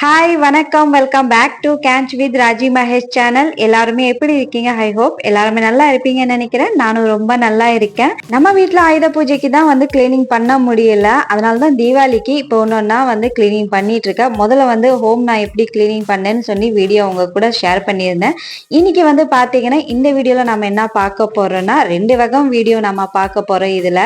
Hi வணக்கம், welcome back to கேன்ச் வித் ராஜி மகேஷ் சேனல். எல்லாருமே எப்படி இருக்கீங்க? ஐ ஹோப் எல்லாருமே நல்லா இருப்பீங்கன்னு நினைக்கிறேன். நானும் ரொம்ப நல்லா இருக்கேன். நம்ம வீட்டுல ஆயுத பூஜைக்கு தான் வந்து கிளீனிங் பண்ண முடியல, அதனாலதான் தீபாவளிக்கு இப்போ ஒன்னொன்னா வந்து கிளீனிங் பண்ணிட்டு இருக்கேன். முதல்ல வந்து ஹோம் நான் எப்படி கிளீனிங் பண்ணேன்னு சொல்லி வீடியோ உங்க கூட ஷேர் பண்ணியிருந்தேன். இன்னைக்கு வந்து பாத்தீங்கன்னா இந்த வீடியோல நம்ம என்ன பார்க்க போறோம்னா ரெண்டு வகை வீடியோ நம்ம பார்க்க போறோம். இதுல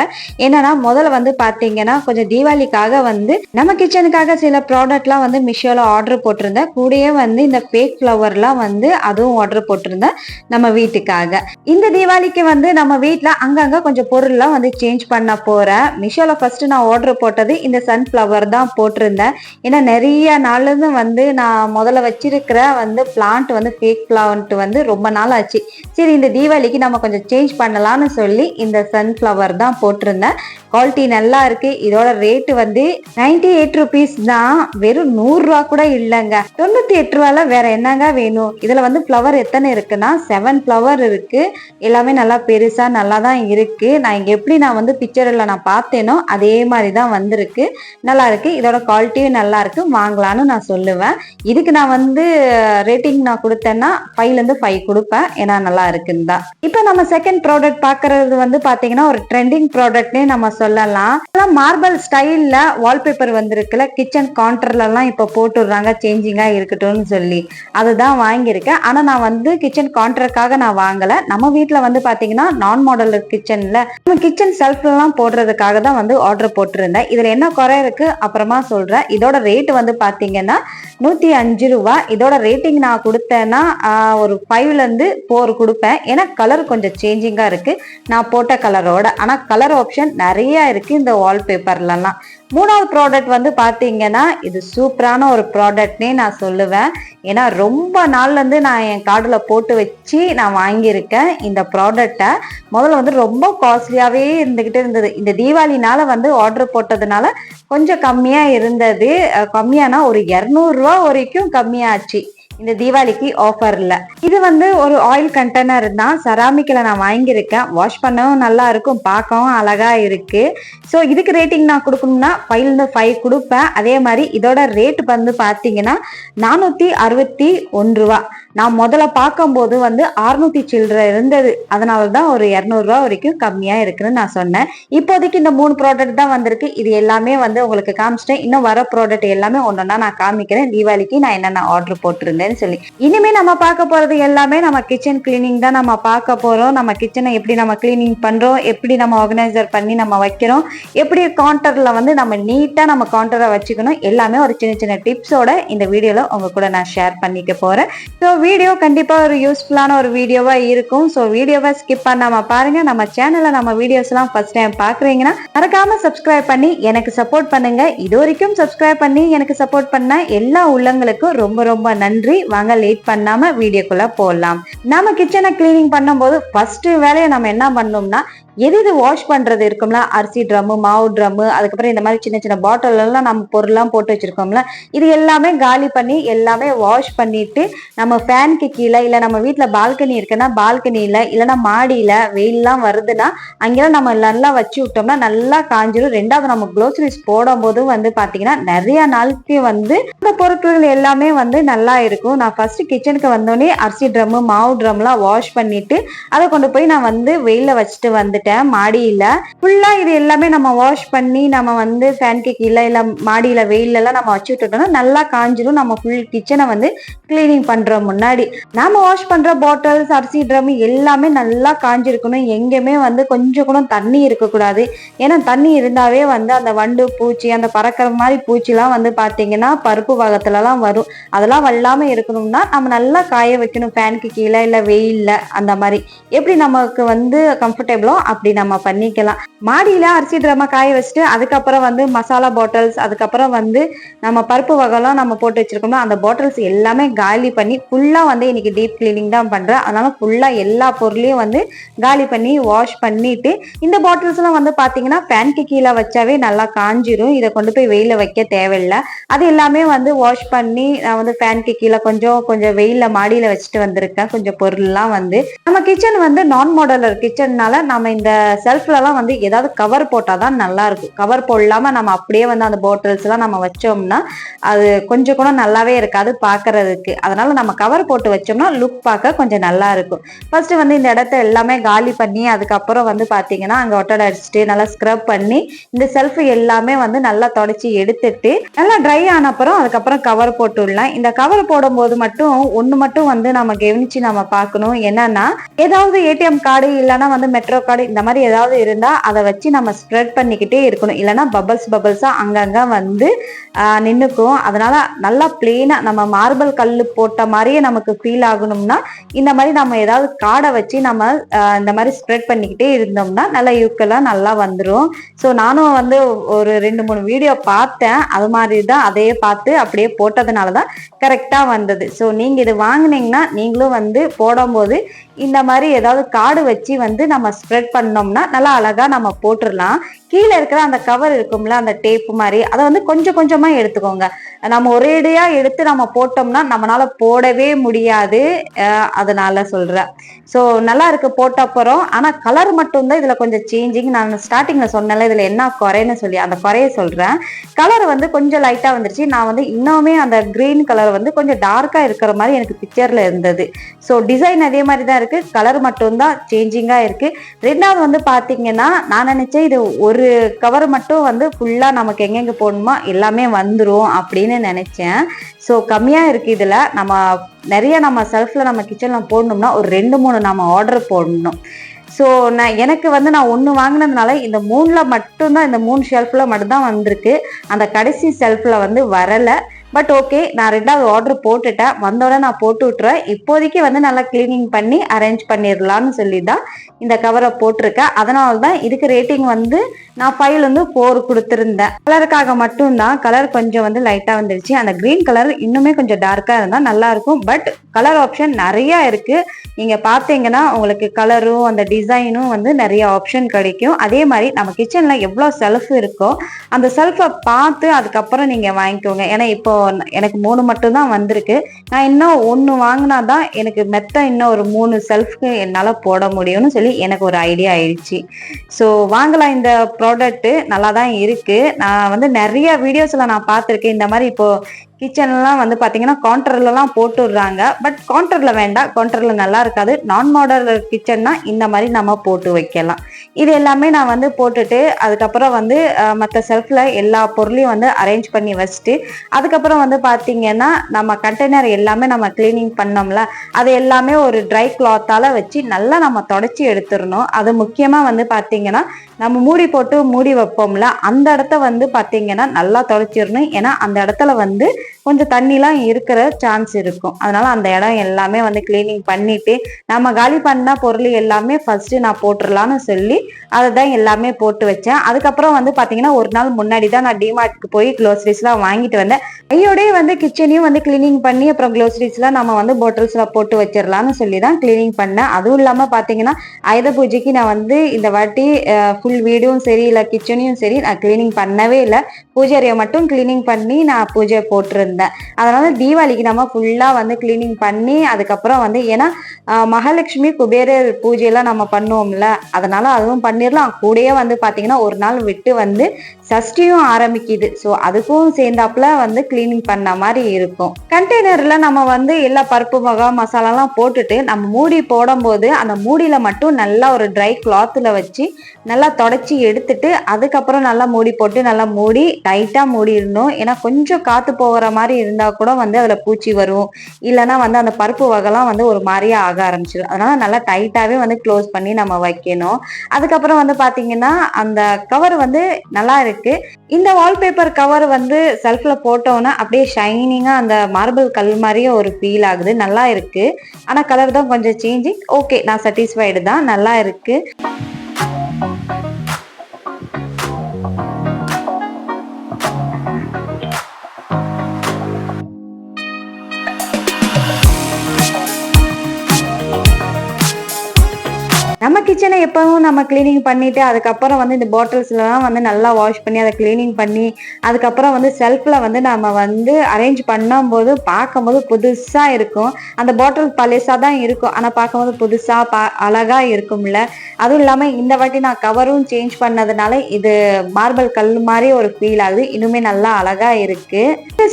என்னன்னா முதல்ல வந்து பாத்தீங்கன்னா கொஞ்சம் தீபாவளிக்காக வந்து நம்ம கிச்சனுக்காக சில ப்ராடக்ட்லாம் வந்து மிஷோல ஆர்டர் போட்டிருந்தேன். கூடயே வந்து இந்த ஃபேக் ஃப்ளவர்லாம் வந்து அதுவும் ஆர்டர் போட்டிருந்தேன் நம்ம வீட்டுக்காக. இந்த தீபாவளிக்கு வந்து நம்ம வீட்டுல அங்கங்க கொஞ்சம் பொருள்லாம் வந்து சேஞ்ச் பண்ண போறேன். மிஷோல ஃபர்ஸ்ட் நான் ஆர்டர் போட்டது இந்த சன்ஃபிளவர் தான் போட்டிருந்தேன். ஏன்னா நிறைய நாள்ல இருந்து வந்து நான் முதல்ல வச்சிருக்கிற வந்து பிளான்ட் வந்து ஃபேக் பிளான்ட் வந்து ரொம்ப நாள் ஆச்சு. சரி இந்த தீபாவளிக்கு நம்ம கொஞ்சம் சேஞ்ச் பண்ணலாம்னு சொல்லி இந்த சன்ஃபிளவர் தான் போட்டிருந்தேன். குவாலிட்டி நல்லா இருக்கு. இதோட ரேட்டு வந்து 98 ருபீஸ் தான். வெறும் 100 ரூபா கூட இல்லைங்க. 98 ரூபால வேற என்னங்க வேணும்? இதுல வந்து ஃப்ளவர் எத்தனை இருக்குன்னா 7 ஃப்ளவர் இருக்கு. எல்லாமே நல்லா பெருசா நல்லா தான் இருக்கு. நான் இங்க எப்படி நான் வந்து பிக்சர்ல நான் பார்த்தேனோ அதே மாதிரி தான் வந்திருக்கு. நல்லா இருக்கு. இதோட குவாலிட்டியும் நல்லா இருக்கு. வாங்கலான்னு நான் சொல்லுவேன். இதுக்கு நான் வந்து ரேட்டிங் நான் கொடுத்தேன்னா 5ல இருந்து 5 கொடுப்பேன். ஏன்னா நல்லா இருக்குன்னு தான். இப்போ நம்ம செகண்ட் ப்ராடக்ட் பாக்குறது வந்து பாத்தீங்கன்னா ஒரு ட்ரெண்டிங் ப்ராடக்ட்னே நம்ம சொல்லலாம். மார்பிள் ஸ்டைல்ல வால்பேப்பர் வந்திருக்குல, கிச்சன் கவுண்டர்ல எல்லாம் இப்ப போட்டுடுறாங்க சேஞ்சிங்கா இருக்கட்டும்னு சொல்லி. அதுதான் வாங்கியிருக்கேன். ஆனா நான் வந்து கிச்சன் கவுண்டருக்காக நான் வாங்கல. நம்ம வீட்டுல வந்து பாத்தீங்கன்னா நான் மாடல் கிச்சன்ல நம்ம கிச்சன் செல்ஃப்ல எல்லாம் போடுறதுக்காக தான் வந்து ஆர்டர் போட்டிருந்தேன். இதுல என்ன குறை இருக்கு அப்புறமா சொல்றேன். இதோட ரேட் வந்து பாத்தீங்கன்னா 105 ரூபா. இதோட ரேட்டிங் நான் கொடுத்தேன்னா ஒரு 5ல இருந்து 4 கொடுப்பேன். ஏன்னா கலர் கொஞ்சம் சேஞ்சிங்கா இருக்கு நான் போட்ட கலரோட. ஆனா கலர் ஆப்ஷன் நிறைய இருக்கு இந்த வால்பேப்பர்லாம். மூணாவது ப்ராடக்ட் வந்து பாத்தீங்கன்னா இது சூப்பரான ஒரு ப்ராடக்ட்னே நான் சொல்லுவேன். ஏன்னா ரொம்ப நாள்ல இருந்து நான் என் கார்டுல போட்டு வச்சு நான் வாங்கியிருக்கேன் இந்த ப்ராடக்டை. முதல்ல வந்து ரொம்ப காஸ்ட்லியாவே இருந்துகிட்டு இருந்தது. இந்த தீபாவளினால வந்து ஆர்டர் போட்டதுனால கொஞ்சம் கம்மியா இருந்தது. கம்மியானா ஒரு 200 ரூபா வரைக்கும் கம்மியாச்சு இந்த தீபாவளிக்கு ஆஃபர்ல. இது வந்து ஒரு ஆயில் கண்டெய்னர் தான். செராமிக்ல நான் வாங்கியிருக்கேன். வாஷ் பண்ணவும் நல்லா இருக்கும், பார்க்கவும் அழகா இருக்கு. ஸோ இதுக்கு ரேட்டிங் நான் கொடுக்கணும்னா 5ல இருந்து 5 கொடுப்பேன். அதே மாதிரி இதோட ரேட் வந்து பார்த்தீங்கன்னா 461 ரூபா. நான் முதல்ல பார்க்கும்போது வந்து 600 சில்லறை இருந்தது. அதனாலதான் ஒரு 200 ரூபா வரைக்கும் கம்மியா இருக்குன்னு நான் சொன்னேன். இப்போதைக்கு இந்த 3 ப்ராடக்ட் தான் வந்திருக்கு. இது எல்லாமே வந்து உங்களுக்கு காமிச்சிட்டேன். இன்னும் வர ப்ராடக்ட் எல்லாமே ஒன்னொன்னா நான் காமிக்கிறேன். தீபாவளிக்கு நான் என்னென்ன ஆர்டர் போட்டிருந்தேன்னு சொல்லி. இனிமே நம்ம பார்க்க போறது எல்லாமே நம்ம கிச்சன் கிளீனிங் தான் நம்ம பார்க்க போறோம். நம்ம கிச்சனை எப்படி நம்ம கிளீனிங் பண்றோம், எப்படி நம்ம ஆர்கனைசர் பண்ணி நம்ம வைக்கிறோம், எப்படி கவுண்டர்ல வந்து நம்ம நீட்டா நம்ம கவுண்டரை வச்சுக்கணும், எல்லாமே ஒரு சின்ன சின்ன டிப்ஸோட இந்த வீடியோல உங்க கூட நான் ஷேர் பண்ணிக்க போறேன். ஸோ வீடியோ கண்டிப்பா ஒரு யூஸ்ஃபுல்லான ஒரு வீடியோவா இருக்கும். ஸோ வீடியோவை ஸ்கிப் பண்ணாம பாருங்க. நம்ம சேனல்ல நம்ம வீடியோஸ் எல்லாம் ஃபர்ஸ்ட் டைம் பாக்குறீங்கன்னா மறக்காம சப்ஸ்கிரைப் பண்ணி எனக்கு சப்போர்ட் பண்ணுங்க. இது வரைக்கும் சப்ஸ்கிரைப் பண்ணி எனக்கு சப்போர்ட் பண்ண எல்லா உள்ளங்களுக்கும் ரொம்ப ரொம்ப நன்றி. வாங்க லேட் பண்ணாம வீடியோக்குள்ள போடலாம். நம்ம கிச்சனை கிளீனிங் பண்ணும்போது ஃபர்ஸ்ட் வேலையை நம்ம என்ன பண்ணோம்னா எது இது வாஷ் பண்றது இருக்கும்ல, அரிசி ட்ரம்மு, மாவு ட்ரம்மு, அதுக்கப்புறம் இந்த மாதிரி சின்ன சின்ன பாட்டில் எல்லாம் நம்ம பொருள்லாம் போட்டு வச்சிருக்கோம்ல, இது எல்லாமே காலி பண்ணி எல்லாமே வாஷ் பண்ணிட்டு நம்ம ஃபேனுக்கு கீழே இல்ல நம்ம வீட்டுல பால்கனி இருக்குன்னா பால்கனியில இல்லைன்னா மாடியில வெயில்லாம் வருதுன்னா அங்கெல்லாம் நம்ம நல்லா வச்சு விட்டோம்னா நல்லா காஞ்சிடும். ரெண்டாவது நம்ம க்ளோசரிஸ் போடும் போதும் வந்து பாத்தீங்கன்னா நிறைய நாளுக்கு வந்து இந்த பொருட்கள் எல்லாமே வந்து நல்லா இருக்கும். நான் ஃபர்ஸ்ட் கிச்சனுக்கு வந்தோடனே அரிசி ட்ரம்மு, மாவு ட்ரம்லாம் வாஷ் பண்ணிட்டு அதை கொண்டு போய் நான் வந்து வெயில வச்சுட்டு வந்துட்டேன். மாடியில ஃபுல்லா இது எல்லாமே நம்ம வாஷ் பண்ணி நம்ம வந்து ஃபேனுக்கு கீழே இல்ல மாடியில வெயில எல்லாம் நம்ம வச்சு விட்டுட்டோம்னா நல்லா காஞ்சிடும். நம்ம ஃபுல் கிச்சனை வந்து கிளீனிங் பண்ற முன்னாடி நாம வாஷ் பண்ற பாட்டில்ஸ், அரிசி ட்ரம் எல்லாமே நல்லா காஞ்சிருக்கணும். எங்கேயுமே வந்து கொஞ்சம் கூட தண்ணி இருக்கக்கூடாது. ஏன்னா தண்ணி இருந்தாவே வந்து அந்த வண்டு பூச்சி, அந்த பறக்கிற மாதிரி பூச்சிலாம் வந்து பாத்தீங்கன்னா பருப்பு வகத்துல எல்லாம் வரும். அதெல்லாம் வல்லாம இருக்கணும்னா நம்ம நல்லா காய வைக்கணும். ஃபேனுக்கு கீழே இல்ல வெயில்ல அந்த மாதிரி எப்படி நமக்கு வந்து கம்ஃபர்டபுளோ அப்படி நம்ம பண்ணிக்கலாம். மாடியில அரிசி ட்ரம்ம காய வச்சுட்டு அதுக்கப்புறம் வந்து மசாலா பாட்டில்ஸ், அதுக்கப்புறம் வந்து நம்ம பருப்பு வகைலாம் நம்ம போட்டு வச்சிருக்கோம்னா அந்த பாட்டில்ஸ் எல்லாமே காலி பண்ணி ஃபுல்லா வந்து இன்னைக்கு டீப் கிளீனிங் தான் பண்றேன். அதனால ஃபுல்லா எல்லா பொருளையும் வந்து காலி பண்ணி வாஷ் பண்ணிட்டு இந்த பாட்டில்ஸ் எல்லாம் வந்து பாத்தீங்கன்னா ஃபேனுக்கு கீழே வச்சாவே நல்லா காஞ்சிரும். இதை கொண்டு போய் வெயில வைக்க தேவையில்லை. அது எல்லாமே வந்து வாஷ் பண்ணி நான் வந்து ஃபேனுக்கு கீழே கொஞ்சம் கொஞ்சம் வெயில மாடியில வச்சுட்டு வந்திருக்கேன். கொஞ்சம் பொருள் எல்லாம் வந்து நம்ம கிச்சன் வந்து நான் மாடலர் கிச்சன்னால நம்ம இந்த செல்ஃப்ல எல்லாம் வந்து ஏதாவது கவர் போட்டாதான் நல்லா இருக்கும். கவர் போடலாம நம்ம அப்படியே வந்து அந்த பாட்டில்ஸ் எல்லாம் நம்ம வச்சோம்னா அது கொஞ்சம் கூட நல்லாவே இருக்காது பாக்குறதுக்கு. அதனால நம்ம கவர் போட்டு வச்சோம்னா லுக் பார்க்க கொஞ்சம் நல்லா இருக்கும். ஃபர்ஸ்ட் வந்து இந்த இடத்த எல்லாமே காலி பண்ணி அதுக்கப்புறம் வந்து பாத்தீங்கன்னா அங்க ஒட்டடை அடிச்சுட்டு நல்லா ஸ்க்ரப் பண்ணி இந்த செல்ஃப் எல்லாமே வந்து நல்லா தொடச்சி எடுத்துட்டு நல்லா ட்ரை ஆன அப்புறம் அதுக்கப்புறம் கவர் போட்டு விடலாம். இந்த கவர் போடும் போது மட்டும் ஒண்ணு மட்டும் வந்து நம்ம கவனிச்சு நம்ம பார்க்கணும். என்னன்னா ஏதாவது ஏடிஎம் கார்டு இல்லைன்னா வந்து மெட்ரோ கார்டு இந்த மாதிரி ஏதாவது இருந்தா அதை வச்சு நம்ம ஸ்ப்ரெட் பண்ணிக்கிட்டே இருக்கணும். இல்லைன்னா பபிள்ஸா அங்கங்க வந்து நின்னுக்கும். அதனால நல்லா பிளெயினா நம்ம மார்பிள் கல்லு போட்ட மாதிரியே நமக்கு ஃபீல் ஆகணும்னா இந்த மாதிரி நம்ம ஏதாவது கார்டை வச்சு நம்ம இந்த மாதிரி ஸ்ப்ரெட் பண்ணிக்கிட்டே இருந்தோம்னா நல்லா யூக்கெல்லாம் நல்லா வந்துடும். ஸோ நானும் வந்து ஒரு 2-3 வீடியோ பார்த்தேன். அது மாதிரி தான் அதையே பார்த்து அப்படியே போட்டதுனாலதான் கரெக்டா வந்தது. ஸோ நீங்க இது வாங்கினீங்கன்னா நீங்களும் வந்து போடும்போது இந்த மாதிரி ஏதாவது கார்டு வச்சு வந்து நம்ம ஸ்ப்ரெட் பண்ணோம்னா நல்லா அழகா நம்ம போட்டுடலாம். கீழே இருக்கிற அந்த கவர் இருக்கும்ல அந்த டேப் மாதிரி அதை வந்து கொஞ்சம் கொஞ்சமா எடுத்துக்கோங்க. நம்ம ஒரேடியா எடுத்து நம்ம போட்டோம்னா நம்மளால போடவே முடியாது. அதனால சொல்றேன். ஸோ நல்லா இருக்கு போட்ட அப்புறம். ஆனா கலர் மட்டும்தான் இதுல கொஞ்சம் சேஞ்சிங். நான் ஸ்டார்டிங்ல சொன்னேன்ல இதுல என்ன குறைன்னு சொல்லி அந்த குறைய சொல்றேன். கலர் வந்து கொஞ்சம் லைட்டா வந்துருச்சு. நான் வந்து இன்னுமே அந்த கிரீன் கலர் வந்து கொஞ்சம் டார்க்கா இருக்கிற மாதிரி எனக்கு பிக்சர்ல இருந்தது. ஸோ டிசைன் அதே மாதிரி தான் இருக்கு, கலர் மட்டும்தான் சேஞ்சிங்கா இருக்கு. ரெண்டாவது வந்து பாத்தீங்கன்னா நான் நினைச்சேன் இது ஒரு கவர் மட்டும் வந்து ஃபுல்லா நமக்கு எங்கெங்க போடணுமோ எல்லாமே வந்துரும் அப்படின்னு நினைச்சேன். ஸோ கம்மியா இருக்கு. இதுல நம்ம நிறைய நம்ம செல்ஃப்ல நம்ம கிச்சன்ல போடணும்னா ஒரு 2-3 நம்ம ஆர்டர் போடணும். ஸோ எனக்கு வந்து நான் ஒன்று வாங்கினதுனால இந்த 3ல மட்டும்தான், இந்த 3 ஷெல்ஃப்ல மட்டும்தான் வந்திருக்கு. அந்த கடைசி செல்ஃப்ல வந்து வரல. பட் ஓகே, நான் 2வது ஆர்டர் போட்டுட்டேன். வந்தோட நான் போட்டு விட்டுருவேன். இப்போதைக்கு வந்து நல்லா கிளீனிங் பண்ணி அரேஞ்ச் பண்ணிடலாம்னு சொல்லி தான் இந்த கவரை போட்டிருக்கேன். அதனால தான் இதுக்கு ரேட்டிங் வந்து நான் 5 வந்து 4 கொடுத்துருந்தேன். கலருக்காக மட்டும்தான். கலர் கொஞ்சம் வந்து லைட்டா வந்துருச்சு. அந்த கிரீன் கலர் இன்னுமே கொஞ்சம் டார்க்கா இருந்தா நல்லா இருக்கும். பட் கலர் ஆப்ஷன் நிறைய இருக்கு. நீங்க பாத்தீங்கன்னா உங்களுக்கு கலரும் அந்த டிசைனும் வந்து நிறைய ஆப்ஷன் கிடைக்கும். அதே மாதிரி நம்ம கிச்சன்ல எவ்வளவு செல்ஃப் இருக்கோ அந்த செல்ஃபை பார்த்து அதுக்கப்புறம் நீங்க வாங்கிக்கோங்க. ஏன்னா இப்போ எனக்கு 3 மட்டும் தான் வந்திருக்கு. நான் இன்னும் 1 வாங்கினாதான் எனக்கு மெத்த இன்னும் ஒரு 3 செல்ஃப்க்கு என்னால போட முடியும்னு சொல்லி எனக்கு ஒரு ஐடியா ஆயிடுச்சு. ஸோ வாங்கலாம். இந்த ப்ராடக்ட் நல்லா தான் இருக்கு. நான் வந்து நிறைய வீடியோஸ்ல நான் பார்த்துருக்கேன். இந்த மாதிரி இப்போ கிச்சன்லாம் வந்து பாத்தீங்கன்னா கவுண்டர்லாம் போட்டு விடுறாங்க. பட் கவுண்டர்ல வேண்டாம், கவுண்டர்ல நல்லா இருக்காது. நான் மாடலர் கிச்சன்னா இந்த மாதிரி நம்ம போட்டு வைக்கலாம். இது எல்லாமே நான் வந்து போட்டுட்டு அதுக்கப்புறம் வந்து மற்ற செல்ஃப்ல எல்லா பொருளையும் வந்து அரேஞ்ச் பண்ணி வச்சுட்டு அதுக்கப்புறம் வந்து பாத்தீங்கன்னா நம்ம கண்டெய்னர் எல்லாமே நம்ம கிளீனிங் பண்ணோம்ல அது எல்லாமே ஒரு ட்ரை கிளாத்தால வச்சு நல்லா நம்ம தொடச்சி எடுத்துடணும். அது முக்கியமா வந்து பாத்தீங்கன்னா நம்ம மூடி போட்டு மூடி வைப்போம்ல அந்த இடத்த வந்து பாத்தீங்கன்னா நல்லா தொடச்சிடணும். ஏன்னா அந்த இடத்துல வந்து கொஞ்சம் தண்ணிலாம் இருக்கிற சான்ஸ் இருக்கும். அதனால அந்த இடம் எல்லாமே வந்து கிளீனிங் பண்ணிட்டு நம்ம காலி பண்ண பொருள் எல்லாமே ஃபர்ஸ்ட் நான் போட்டுடலாம்னு சொல்லி அதை தான் எல்லாமே போட்டு வச்சேன். அதுக்கப்புறம் வந்து பாத்தீங்கன்னா ஒரு நாள் முன்னாடி தான் நான் டிமார்ட்க்கு போய் க்ளோசரிஸ்லாம் வாங்கிட்டு வந்தேன். ஐயோடய வந்து கிச்சனையும் வந்து கிளீனிங் பண்ணி அப்புறம் க்ளோசரிஸ்லாம் நம்ம வந்து பாட்டில்ஸ்ல போட்டு வச்சிடலாம்னு சொல்லி தான் கிளீனிங் பண்ணேன். அதுவும் இல்லாம பாத்தீங்கன்னா ஆயுத பூஜைக்கு நான் வந்து இந்த வாட்டி ஃபுல் வீடும் சரி இல்லை கிச்சனையும் சரி நான் கிளீனிங் பண்ணவே இல்லை. பூஜை அறையை மட்டும் கிளீனிங் பண்ணி நான் பூஜை போட்டிருந்தேன். அதனால தீபாவளிக்கு நம்ம ஃபுல்லா வந்து கிளீனிங் பண்ணி அதுக்கப்புறம் வந்து ஏன்னா மகாலட்சுமி குபேரர் பூஜையெல்லாம் நம்ம பண்ணுவோம்ல அதனால அதுவும் பண்ணிடலாம். கூடயே வந்து பாத்தீங்கன்னா ஒரு நாள் விட்டு வந்து சஷ்டியும் ஆரம்பிக்குது. ஸோ அதுக்கும் சேர்ந்தாப்புல வந்து கிளீனிங் பண்ண மாதிரி இருக்கும். கண்டெய்னர்ல நம்ம வந்து எல்லா பருப்பு வகை மசாலாலாம் போட்டுட்டு நம்ம மூடி போடும் போது அந்த மூடியில மட்டும் நல்லா ஒரு ட்ரை கிளாத்ல வச்சு நல்லா தொடச்சி எடுத்துட்டு அதுக்கப்புறம் நல்லா மூடி போட்டு நல்லா மூடி டைட்டா மூடிடணும். ஏன்னா கொஞ்சம் காத்து போகிற மாதிரி இருந்தா கூட வந்து அதுல பூச்சி வரும். இல்லைன்னா வந்து அந்த பருப்பு வகைலாம் வந்து ஒரு மாதிரியா ஆக ஆரம்பிச்சிடும். அதனால நல்லா டைட்டாவே வந்து க்ளோஸ் பண்ணி நம்ம வைக்கணும். அதுக்கப்புறம் வந்து பாத்தீங்கன்னா அந்த கவர் வந்து நல்லா இருக்கு. இந்த வால்பேப்பர் கவர் வந்து செல்ஃப்ல போட்டோன்னா அப்படியே ஷைனிங்கா அந்த மார்பிள் கல் மாதிரியே ஒரு ஃபீல் ஆகுது. நல்லா இருக்கு. ஆனா கலர் தான் கொஞ்சம் சேஞ்சிங். ஓகே, நான் சாட்டிஸ்ஃபைடு தான். நல்லா இருக்கு. நம்ம கிச்சனை எப்பவும் நம்ம கிளீனிங் பண்ணிட்டு அதுக்கப்புறம் வந்து இந்த பாட்டில்ஸ்லாம் வந்து நல்லா வாஷ் பண்ணி அதை கிளீனிங் பண்ணி அதுக்கப்புறம் வந்து செல்ஃப்ல வந்து நம்ம வந்து அரேஞ்ச் பண்ணும்போது பார்க்கும்போது புதுசா இருக்கும். அந்த பாட்டில் பழசா தான் இருக்கும், ஆனா பார்க்கும்போது புதுசா அழகா இருக்கும்ல. அதுவும் இல்லாம இந்த வாட்டி நான் கவரும் சேஞ்ச் பண்ணதுனால இது மார்பிள் கல் மாதிரி ஒரு ஃபீல் ஆகுது. இன்னுமே நல்லா அழகா இருக்கு.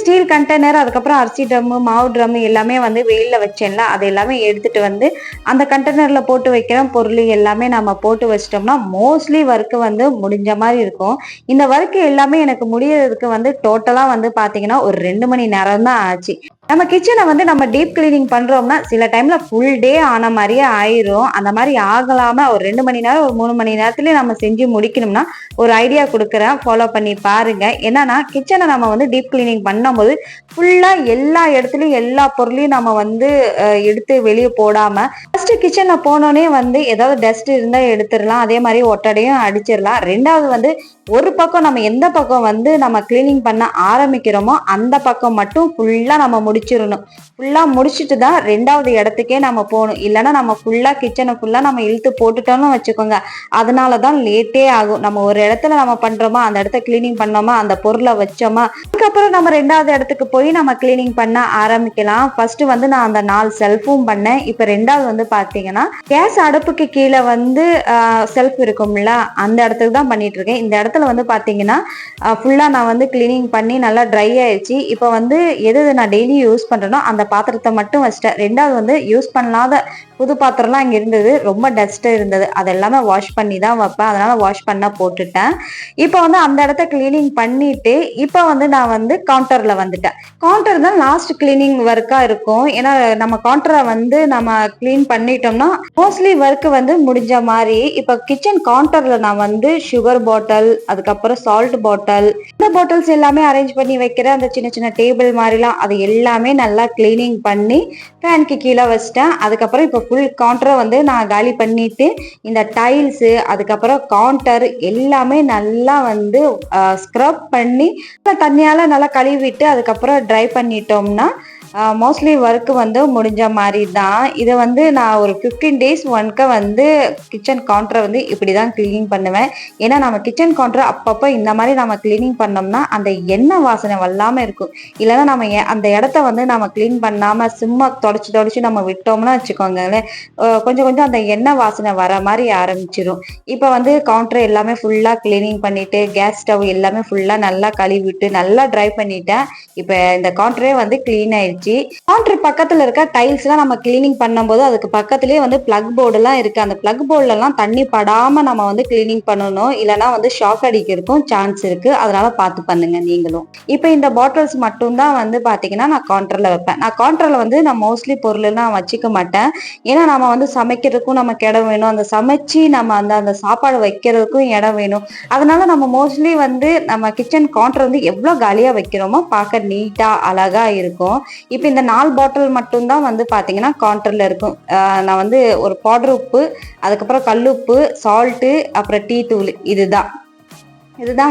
ஸ்டீல் கண்டெய்னர் அதுக்கப்புறம் அரிசி ட்ரம் மாவு ட்ரம் எல்லாமே வந்து வெயில்ல வச்சேன்ல, அது எல்லாமே எடுத்துட்டு வந்து அந்த கண்டெய்னர்ல போட்டு வைக்கிற பொருள் எல்லாமே நம்ம போட்டு வச்சிட்டோம்னா மோஸ்ட்லி ஒர்க் வந்து முடிஞ்ச மாதிரி இருக்கும். இந்த ஒர்க் எல்லாமே எனக்கு முடியறதுக்கு வந்து டோட்டலா வந்து பாத்தீங்கன்னா ஒரு 2 மணி நேரம் தான் ஆச்சு. நம்ம கிச்சனை வந்து நம்ம டீப் கிளீனிங் பண்றோம்னா சில டைம்ல ஃபுல் டே ஆன மாதிரியே ஆயிரும். அந்த மாதிரி ஆகலாம ஒரு 2 மணி நேரம் ஒரு 3 மணி நேரத்துலயே நம்ம செஞ்சு முடிக்கணும்னா ஒரு ஐடியா கொடுக்குறேன், ஃபாலோ பண்ணி பாருங்க. என்னன்னா கிச்சனை நம்ம வந்து டீப் கிளீனிங் பண்ணும்போது ஃபுல்லா எல்லா இடத்துலயும் எல்லா பொருளையும் நம்ம வந்து எடுத்து வெளியே போடாம ஃபர்ஸ்ட் கிச்சன்ல போனோடனே வந்து ஏதாவது டஸ்ட் இருந்தா எடுத்துடலாம், அதே மாதிரி ஒட்டடையும் அடிச்சிடலாம். ரெண்டாவது வந்து ஒரு பக்கம் நம்ம எந்த பக்கம் வந்து நம்ம கிளீனிங் பண்ண ஆரம்பிக்கிறோமோ அந்த பக்கம் மட்டும் ஃபுல்லா நம்ம முடிச்சிடணும். ஃபுல்லா முடிச்சுட்டு தான் ரெண்டாவது இடத்துக்கே நம்ம போகணும். இல்லைன்னா நம்ம ஃபுல்லா கிச்சனை ஃபுல்லா நம்ம இழுத்து போட்டுட்டோம்னு வச்சுக்கோங்க, அதனாலதான் லேட்டே ஆகும். நம்ம ஒரு இடத்துல நம்ம பண்றோமா அந்த இடத்த கிளீனிங் பண்ணோமா அந்த பொருளை வச்சோமா அதுக்கப்புறம் நம்ம ரெண்டாவது இடத்துக்கு போய் நம்ம கிளீனிங் பண்ண ஆரம்பிக்கலாம். ஃபர்ஸ்ட் வந்து நான் அந்த 4 செல்ஃபும் பண்ணேன். இப்ப ரெண்டாவது வந்து பாத்தீங்கன்னா கேஸ் அடுப்புக்கு கீழே வந்து செல்ஃப் இருக்கும்ல அந்த இடத்துக்கு தான் பண்ணிட்டு இருக்கேன். இந்த இடத்துல வந்து பாத்தீங்கன்னா ஃபுல்லா நான் வந்து கிளீனிங் பண்ணி நல்லா ட்ரை ஆயிடுச்சு. இப்போ வந்து எது நான் டெய்லி யூஸ் பண்றேனோ அந்த பாத்திரத்தை மட்டும் வச்சிட்டேன். ரெண்டாவது வந்து யூஸ் பண்ணாத புது பாத்திரம்லாம் இங்க இருந்தது, ரொம்ப டஸ்ட் இருந்தது, அதெல்லாமே வாஷ் பண்ணி தான் வைப்பேன், அதனால வாஷ் பண்ண போட்டுட்டேன். இப்போ வந்து அந்த இடத்த கிளீனிங் பண்ணிட்டு இப்போ வந்து நான் வந்து கவுண்டர்ல வந்துட்டேன். கவுண்டர் தான் லாஸ்ட் கிளீனிங் ஒர்க்கா இருக்கும். ஏன்னா நம்ம கவுண்டரை வந்து நம்ம கிளீன் பண்ணிட்டோம்னா மோஸ்ட்லி ஒர்க் வந்து முடிஞ்ச மாதிரி. இப்போ கிச்சன் கவுண்டர்ல நான் வந்து சுகர் பாட்டில் அதுக்கப்புறம் சால்ட் பாட்டில் இந்த பாட்டில்ஸ் எல்லாமே அரேஞ்ச் பண்ணி வைக்கிற அந்த சின்ன சின்ன டேபிள் மாதிரிலாம் அது எல்லாமே நல்லா கிளீனிங் பண்ணி ஃபேனுக்கு கீழே வச்சிட்டேன். அதுக்கப்புறம் இப்போ ஃபுல் கவுண்டரை வந்து நான் காலி பண்ணிட்டு இந்த டைல்ஸு அதுக்கப்புறம் கவுண்டர் எல்லாமே நல்லா வந்து ஸ்க்ரப் பண்ணி தண்ணியால நல்லா கழுவிட்டு அதுக்கப்புறம் ட்ரை பண்ணிட்டோம்னா மோஸ்ட்லி ஒர்க் வந்து முடிஞ்ச மாதிரி தான். இதை வந்து நான் ஒரு 15 days ஒன்க்க வந்து கிச்சன் கவுண்டரை வந்து இப்படி தான் கிளீனிங் பண்ணுவேன். ஏன்னா நம்ம கிச்சன் கவுண்டரை அப்பப்போ இந்த மாதிரி நம்ம கிளீனிங் பண்ணோம்னா அந்த எண்ணெய் வாசனை வல்லாமல் இருக்கும். இல்லைன்னா நம்ம அந்த இடத்த வந்து நம்ம கிளீன் பண்ணாமல் சும்மா தொடச்சி நம்ம விட்டோம்னா வச்சுக்கோங்களேன், கொஞ்சம் கொஞ்சம் அந்த எண்ணெய் வாசனை வர மாதிரி ஆரம்பிச்சிடும். இப்போ வந்து கவுண்டரை எல்லாமே ஃபுல்லாக கிளீனிங் பண்ணிட்டு கேஸ் ஸ்டவ் எல்லாமே ஃபுல்லாக நல்லா கழுவிட்டு நல்லா ட்ரை பண்ணிட்டேன். இப்போ இந்த கவுண்டரே வந்து கிளீன் ஆயிடுச்சு. கவுண்டர் பக்கத்துல இருக்க டைல்ஸ் எல்லாம் நம்ம கிளீனிங் பண்ணும்போது அதுக்கு பக்கத்துலயே வந்து பிளக் போர்டு எல்லாம் இருக்கு. அந்த பிளக் போர்டுல எல்லாம் தண்ணி படாம நம்ம வந்து கிளீனிங் பண்ணணும், இல்லைன்னா வந்து ஷாக் அடிக்கிறதுக்கும் சான்ஸ் இருக்கு. அதனால பார்த்து பண்ணுங்க நீங்களும். இப்போ இந்த பாட்டில்ஸ் மட்டும் தான் வந்து பாத்தீங்கன்னா நான் கவுண்டர்ல வைப்பேன். நான் கவுண்டர்ல வந்து நான் மோஸ்ட்லி பொருள் எல்லாம் வச்சுக்க மாட்டேன். ஏன்னா நம்ம வந்து சமைக்கிறதுக்கும் நமக்கு இடம் வேணும், அந்த சமைச்சு நம்ம அந்த சாப்பாடு வைக்கிறதுக்கும் இடம் வேணும். அதனால நம்ம மோஸ்ட்லி வந்து நம்ம கிச்சன் கவுண்டர் வந்து எவ்வளவு காலியா வைக்கிறோமோ பார்க்க நீட்டா அழகா இருக்கும். இப்போ இந்த 4 பாட்டில் மட்டும்தான் வந்து பாத்தீங்கன்னா கவுண்டர்ல இருக்கும். நான் வந்து ஒரு பவுடர் உப்பு அதுக்கப்புறம் கல்லுப்பு சால்ட்டு அப்புறம் டீ தூள் இதுதான்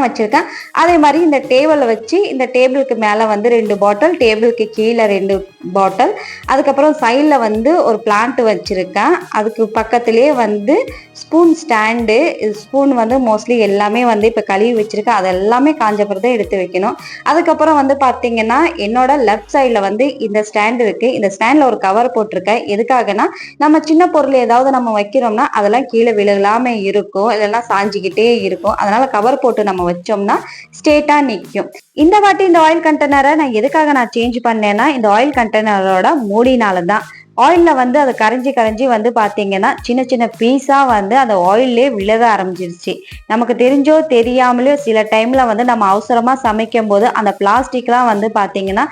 வச்சிருக்கேன். அதே மாதிரி இந்த டேபிள வச்சு இந்த டேபிளுக்கு மேல வந்து 2 பாட்டில், டேபிளுக்கு கீழே 2 பாட்டில், அதுக்கப்புறம் சைட்ல வந்து ஒரு பிளான்ட் வச்சிருக்கேன். அதுக்கு பக்கத்திலேயே வந்து ஸ்பூன் ஸ்டாண்டு. ஸ்பூன் வந்து மோஸ்ட்லி எல்லாமே வந்து இப்போ கழுவி வச்சிருக்கேன், அது எல்லாமே காஞ்ச பிறகு தான் எடுத்து வைக்கணும். அதுக்கப்புறம் வந்து பார்த்தீங்கன்னா என்னோட லெஃப்ட் சைடில் வந்து இந்த ஸ்டாண்ட் இருக்கு. இந்த ஸ்டாண்டில் ஒரு கவர் போட்டிருக்கேன். எதுக்காகனா நம்ம சின்ன பொருள் ஏதாவது நம்ம வைக்கிறோம்னா அதெல்லாம் கீழே விழுகலாம இருக்கும், இல்லைன்னா சாஞ்சிக்கிட்டே இருக்கும். அதனால கவர் போட்டு நம்ம வச்சோம்னா ஸ்ட்ரெயிட்டா நிற்கும். இந்த வாட்டி இந்த ஆயில் கண்டெய்னரை நான் எதுக்காக சேஞ்ச் பண்ணேன்னா இந்த ஆயில் கண்டெய்னரோட மூடினால தான். ஆயில்ல வந்து அது கரைஞ்சி வந்து பாத்தீங்கன்னா சின்ன சின்ன பீஸா வந்து அந்த ஆயிலே விழக ஆரம்பிச்சிருச்சு. நமக்கு தெரிஞ்சோ தெரியாமலோ சில டைம்ல வந்து நம்ம அவசரமா சமைக்கும் போது அந்த பிளாஸ்டிக்லாம் வந்து பாத்தீங்கன்னா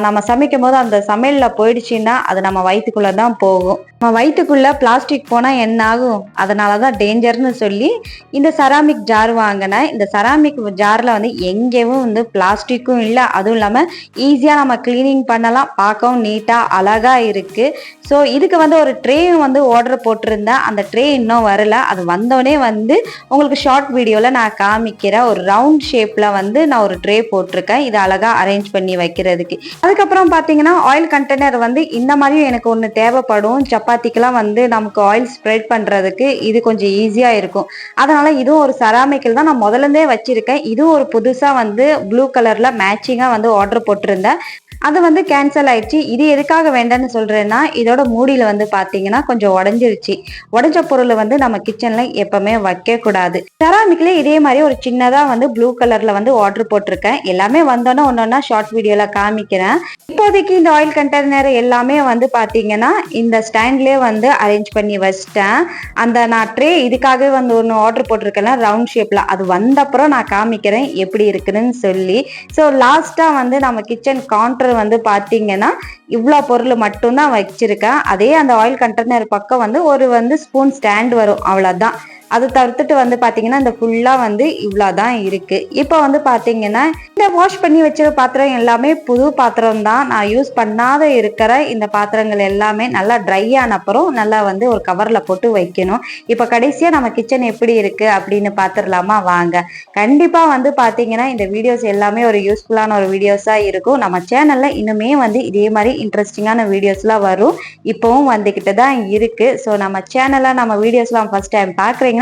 நம்ம சமைக்கும் போது அந்த சமையல்ல போயிடுச்சுன்னா அது நம்ம வயிற்றுக்குள்ள தான் போகும். நம்ம வயிற்றுக்குள்ள பிளாஸ்டிக் போனா என்ன ஆகும், அதனாலதான் டேஞ்சர்னு சொல்லி இந்த செராமிக் ஜார் வாங்கினேன். இந்த செராமிக் ஜார்ல வந்து எங்கேயும் வந்து பிளாஸ்டிக்கும் இல்லை, அதுவும் இல்லாம ஈஸியா நம்ம கிளீனிங் பண்ணலாம், பார்க்கவும் நீட்டா அழகா இருக்கு. ஸோ இதுக்கு வந்து ஒரு ட்ரேயும் வந்து ஆர்டர் போட்டிருந்தேன். அந்த ட்ரே இன்னும் வரல. அது வந்தோடனே வந்து உங்களுக்கு ஷார்ட் வீடியோவில் நான் காமிக்கிறேன். ஒரு ரவுண்ட் ஷேப்பில் வந்து நான் ஒரு ட்ரே போட்டிருக்கேன். இதை அழகாக அரேஞ்ச் பண்ணி வைக்கிறதுக்கு. அதுக்கப்புறம் பார்த்தீங்கன்னா ஆயில் கண்டெய்னர் வந்து இந்த மாதிரி எனக்கு ஒன்று தேவைப்படும். சப்பாத்திக்கெல்லாம் வந்து நமக்கு ஆயில் ஸ்ப்ரெட் பண்ணுறதுக்கு இது கொஞ்சம் ஈஸியாக இருக்கும். அதனால இதுவும் ஒரு செராமிக்கில் தான் நான் முதலேருந்தே வச்சிருக்கேன். இதுவும் ஒரு புதுசாக வந்து ப்ளூ கலரில் மேட்சிங்காக வந்து ஆர்டர் போட்டிருந்தேன். அது வந்து கேன்சல் ஆயிடுச்சு. இது எதுக்காக வேண்டாம்னு சொல்றேன்னா, இதோட மூடியில வந்து பாத்தீங்கன்னா கொஞ்சம் உடஞ்சிருச்சு. உடஞ்ச பொருளை வந்து நம்ம கிச்சன்ல எப்பவுமே வைக்க கூடாது. செராமிக்ல இதே மாதிரி ஒரு சின்னதா வந்து ப்ளூ கலர்ல வந்து ஆர்டர் போட்டிருக்கேன். எல்லாமே வந்தோன்னா ஒன்னொன்னா ஷார்ட் வீடியோல காமிக்கிறேன். இப்போதைக்கு இந்த ஆயில் கண்டெய்னர் எல்லாமே வந்து பாத்தீங்கன்னா இந்த ஸ்டாண்ட்லயே வந்து அரேஞ்ச் பண்ணி வச்சிட்டேன். அந்த நான் ட்ரே இதுக்காகவே வந்து ஒன்று ஆர்டர் போட்டிருக்கேன் ரவுண்ட் ஷேப்ல. அது வந்தப்புறம் நான் காமிக்கிறேன் எப்படி இருக்குன்னு சொல்லி. ஸோ லாஸ்டா வந்து நம்ம கிச்சன் கவுண்டர் வந்து பாத்தீங்கன்னா இவ்வளோ பொருள் மட்டும்தான் வச்சிருக்கேன். அதே அந்த ஆயில் கண்டெய்னர் பக்கம் வந்து ஒரு வந்து ஸ்பூன் ஸ்டாண்ட் வரும், அவ்வளவுதான். அதை தவிர்த்துட்டு வந்து பாத்தீங்கன்னா இந்த ஃபுல்லா வந்து இவ்வளவுதான் இருக்கு. இப்போ வந்து பாத்தீங்கன்னா இந்த வாஷ் பண்ணி வச்சிருக்க பாத்திரம் எல்லாமே புது பாத்திரம் தான். நான் யூஸ் பண்ணாத இருக்கிற இந்த பாத்திரங்கள் எல்லாமே நல்லா ட்ரை ஆன அப்புறம் நல்லா வந்து ஒரு கவர்ல போட்டு வைக்கணும். இப்போ கடைசியா நம்ம கிச்சன் எப்படி இருக்கு அப்படின்னு பாத்துடலாமா வாங்க. கண்டிப்பா வந்து பாத்தீங்கன்னா இந்த வீடியோஸ் எல்லாமே ஒரு யூஸ்ஃபுல்லான ஒரு வீடியோஸா இருக்கும். நம்ம சேனல்ல இன்னுமே வந்து இதே மாதிரி இன்ட்ரெஸ்டிங்கான வீடியோஸ்லாம் வரும். இப்பவும் வந்துகிட்டு தான் இருக்கு. ஸோ நம்ம சேனல்ல நம்ம வீடியோஸ்லாம் ஃபர்ஸ்ட் டைம் பாக்குறீங்க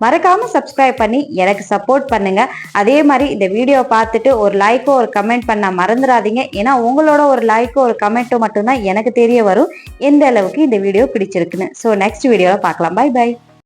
மறக்காம சப்ஸ்கிரைப் பண்ணி எனக்கு சப்போர்ட் பண்ணுங்க. அதே மாதிரி இந்த வீடியோ பார்த்துட்டு ஒரு லைக்கோ ஒரு கமெண்ட் பண்ண மறந்துடாதீங்க. ஏன்னா உங்களோட ஒரு லைக்கோ ஒரு கமெண்ட்டோ மட்டும்தான் எனக்கு தெரிய வரும் எந்த அளவுக்கு இந்த வீடியோ பிடிச்சிருக்குன்னு. ஸோ நெக்ஸ்ட் வீடியோவில் பார்க்கலாம். Bye by.